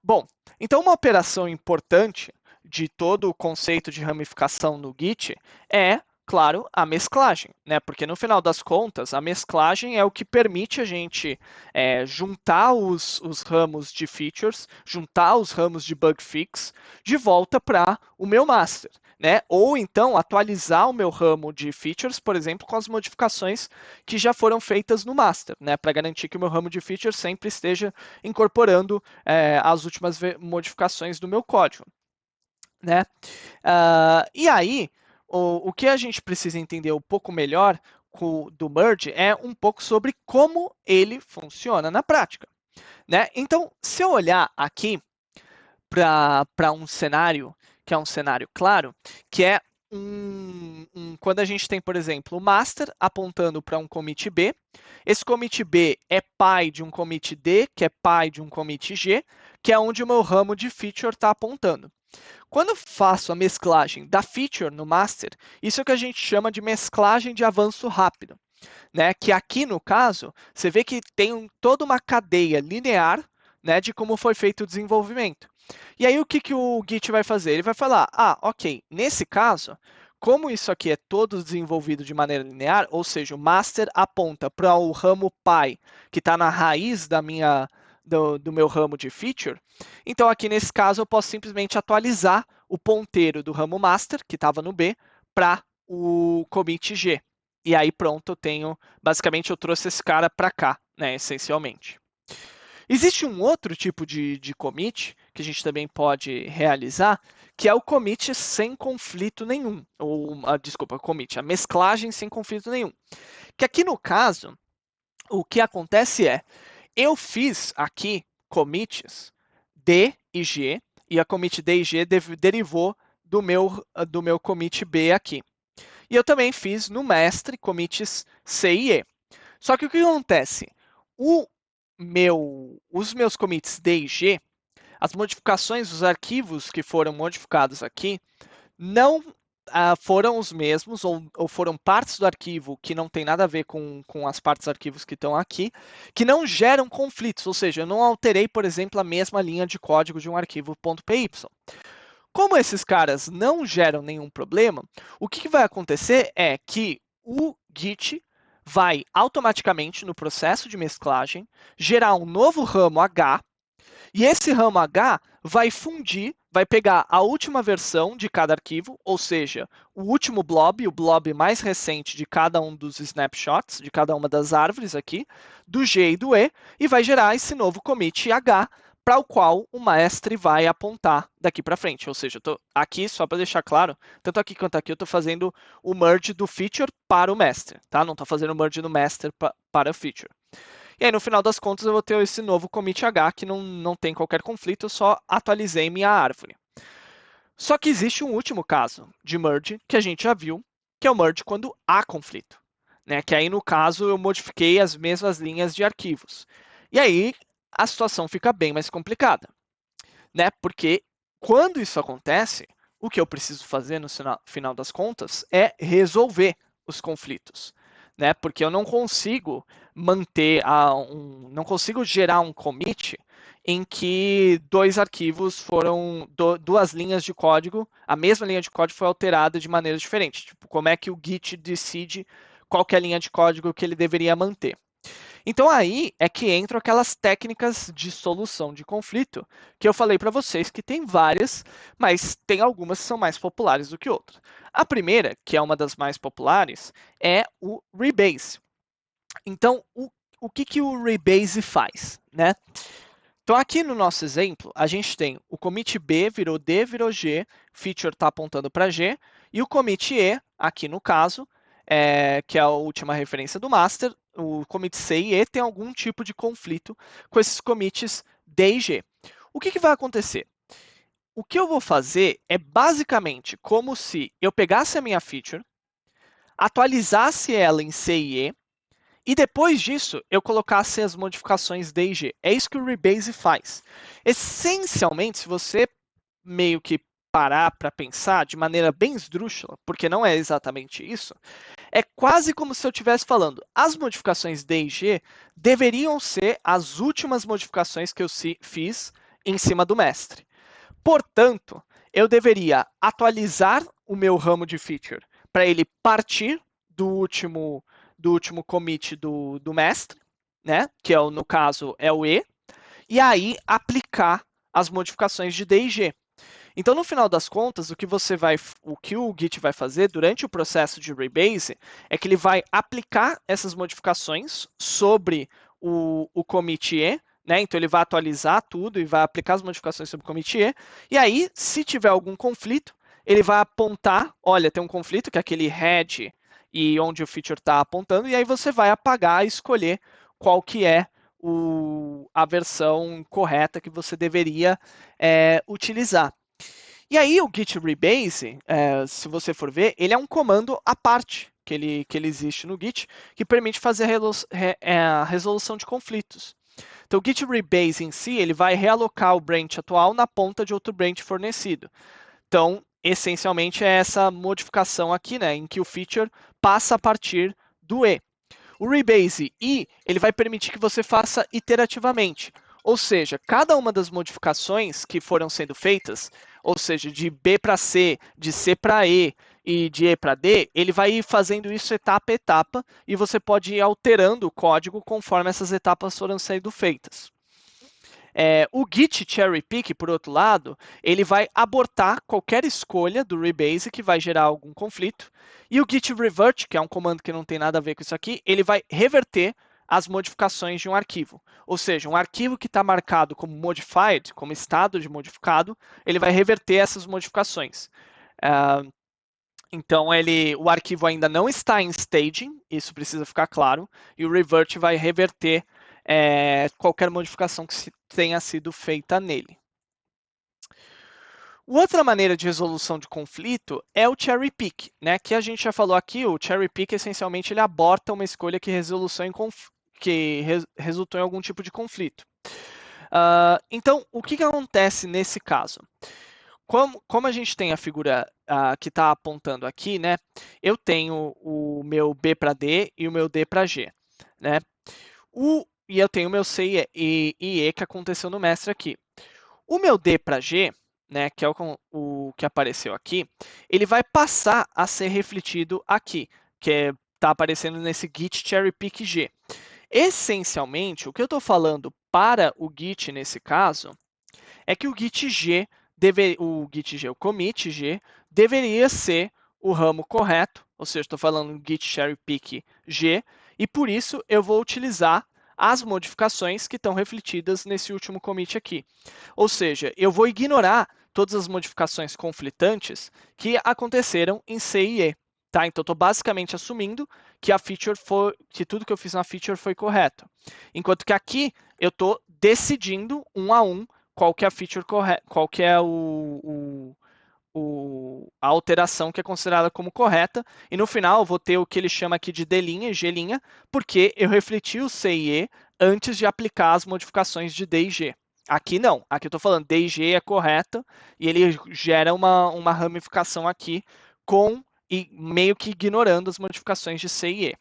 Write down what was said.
Bom, então uma operação importante de todo o conceito de ramificação no Git é, claro, a mesclagem, né? Porque no final das contas, a mesclagem é o que permite a gente juntar os ramos de features, juntar os ramos de bug fix de volta para o meu master. Né? Ou então atualizar o meu ramo de features, por exemplo, com as modificações que já foram feitas no master, né? Para garantir que o meu ramo de features sempre esteja incorporando as últimas modificações do meu código. Né? E aí, o que a gente precisa entender um pouco melhor do merge é um pouco sobre como ele funciona na prática. Né? Então, se eu olhar aqui para um cenário, que é um cenário claro, que é quando a gente tem, por exemplo, o master apontando para um commit B, esse commit B é pai de um commit D, que é pai de um commit G, que é onde o meu ramo de feature está apontando. Quando eu faço a mesclagem da feature no master, isso é o que a gente chama de mesclagem de avanço rápido. Né? Que aqui, no caso, você vê que tem toda uma cadeia linear, né, de como foi feito o desenvolvimento. E aí, o que o Git vai fazer? Ele vai falar, ok, nesse caso, como isso aqui é todo desenvolvido de maneira linear, ou seja, o master aponta para o ramo pai, que está na raiz do meu ramo de feature, então aqui nesse caso eu posso simplesmente atualizar o ponteiro do ramo master, que estava no B, para o commit G. E aí pronto, basicamente eu trouxe esse cara para cá, né, essencialmente. Existe um outro tipo de commit que a gente também pode realizar, que é o commit sem conflito nenhum, ou desculpa, commit, a mesclagem sem conflito nenhum. Que aqui no caso, o que acontece é, eu fiz aqui commits D e G, e a commit D e G derivou do meu commit B aqui. E eu também fiz no mestre commits C e E. Só que o que acontece? Os meus commits D e G, as modificações dos arquivos que foram modificados aqui, não foram os mesmos, ou foram partes do arquivo que não tem nada a ver com as partes dos arquivos que estão aqui, que não geram conflitos, ou seja, eu não alterei, por exemplo, a mesma linha de código de um arquivo .py. Como esses caras não geram nenhum problema, o que vai acontecer é que o Git vai automaticamente, no processo de mesclagem, gerar um novo ramo H, e esse ramo H vai fundir, vai pegar a última versão de cada arquivo, ou seja, o último blob, o blob mais recente de cada um dos snapshots, de cada uma das árvores aqui, do G e do E vai gerar esse novo commit H, para o qual o mestre vai apontar daqui para frente. Ou seja, eu tô aqui, só para deixar claro, tanto aqui quanto aqui eu estou fazendo o merge do feature para o mestre, tá? Não estou fazendo o merge do master para o feature. E aí, no final das contas, eu vou ter esse novo commit H que não tem qualquer conflito, eu só atualizei minha árvore. Só que existe um último caso de merge que a gente já viu, que é o merge quando há conflito. Né? Que aí, no caso, eu modifiquei as mesmas linhas de arquivos. E aí, a situação fica bem mais complicada. Né? Porque quando isso acontece, o que eu preciso fazer no final das contas é resolver os conflitos. Né? Porque eu não consigo não consigo gerar um commit em que dois arquivos duas linhas de código, a mesma linha de código foi alterada de maneira diferente. Tipo, como é que o Git decide qual é a linha de código que ele deveria manter? Então aí é que entram aquelas técnicas de solução de conflito que eu falei para vocês que tem várias, mas tem algumas que são mais populares do que outras. A primeira, que é uma das mais populares, é o rebase. Então, o que o rebase faz, né? Então, aqui no nosso exemplo, a gente tem o commit B virou D, virou G, feature está apontando para G, e o commit E, aqui no caso, que é a última referência do master, o commit C e E tem algum tipo de conflito com esses commits D e G. O que vai acontecer? O que eu vou fazer é basicamente como se eu pegasse a minha feature, atualizasse ela em C e E, e depois disso, eu colocasse as modificações D e G. É isso que o rebase faz. Essencialmente, se você meio que parar para pensar de maneira bem esdrúxula, porque não é exatamente isso, é quase como se eu estivesse falando, as modificações D e G deveriam ser as últimas modificações que eu fiz em cima do mestre. Portanto, eu deveria atualizar o meu ramo de feature para ele partir do último commit do mestre, né? Que é no caso é o e aí aplicar as modificações de D e G. Então, no final das contas, o que o Git vai fazer durante o processo de rebase é que ele vai aplicar essas modificações sobre o commit E, né? Então, ele vai atualizar tudo e vai aplicar as modificações sobre o commit E. E aí, se tiver algum conflito, ele vai apontar, olha, tem um conflito, que é aquele head e onde o feature está apontando, e aí você vai apagar e escolher qual que é a versão correta que você deveria utilizar. E aí o git rebase, se você for ver, ele é um comando à parte que ele existe no Git, que permite fazer a resolução de conflitos. Então o git rebase em si, ele vai realocar o branch atual na ponta de outro branch fornecido. Então, essencialmente é essa modificação aqui, né, em que o feature passa a partir do E. O rebase e ele vai permitir que você faça iterativamente. Ou seja, cada uma das modificações que foram sendo feitas, ou seja, de B para C, de C para E e de E para D, ele vai ir fazendo isso etapa a etapa e você pode ir alterando o código conforme essas etapas foram sendo feitas. O Git Cherry Pick, por outro lado, ele vai abortar qualquer escolha do rebase que vai gerar algum conflito. E o Git Revert, que é um comando que não tem nada a ver com isso aqui, ele vai reverter as modificações de um arquivo. Ou seja, um arquivo que está marcado como modified, como estado de modificado, ele vai reverter essas modificações. Então, o arquivo ainda não está em staging, isso precisa ficar claro, e o revert vai reverter qualquer modificação que tenha sido feita nele. Outra maneira de resolução de conflito é o cherry pick, né? Que a gente já falou aqui, o cherry pick essencialmente ele aborta uma escolha que resultou em algum tipo de conflito. Então, o que acontece nesse caso? Como a gente tem a figura que está apontando aqui, né? Eu tenho o meu B para D e o meu D para G, né? E eu tenho o meu C e E que aconteceu no mestre aqui. O meu D para G, né, que é o que apareceu aqui, ele vai passar a ser refletido aqui, que está aparecendo nesse Git Cherry Pick G. Essencialmente, o que eu estou falando para o Git nesse caso é que o Git G, o commit G, deveria ser o ramo correto, ou seja, estou falando Git Cherry Pick G, e por isso eu vou utilizar as modificações que estão refletidas nesse último commit aqui. Ou seja, eu vou ignorar todas as modificações conflitantes que aconteceram em C e E. Tá? Então, estou basicamente assumindo que que tudo que eu fiz na feature foi correto. Enquanto que aqui eu estou decidindo um a um qual que é a feature correta, qual que é a alteração que é considerada como correta, e no final eu vou ter o que ele chama aqui de D' e G', porque eu refleti o C e E antes de aplicar as modificações de D e G. Aqui não, aqui eu estou falando D e G é correta, e ele gera uma ramificação aqui e meio que ignorando as modificações de C e E.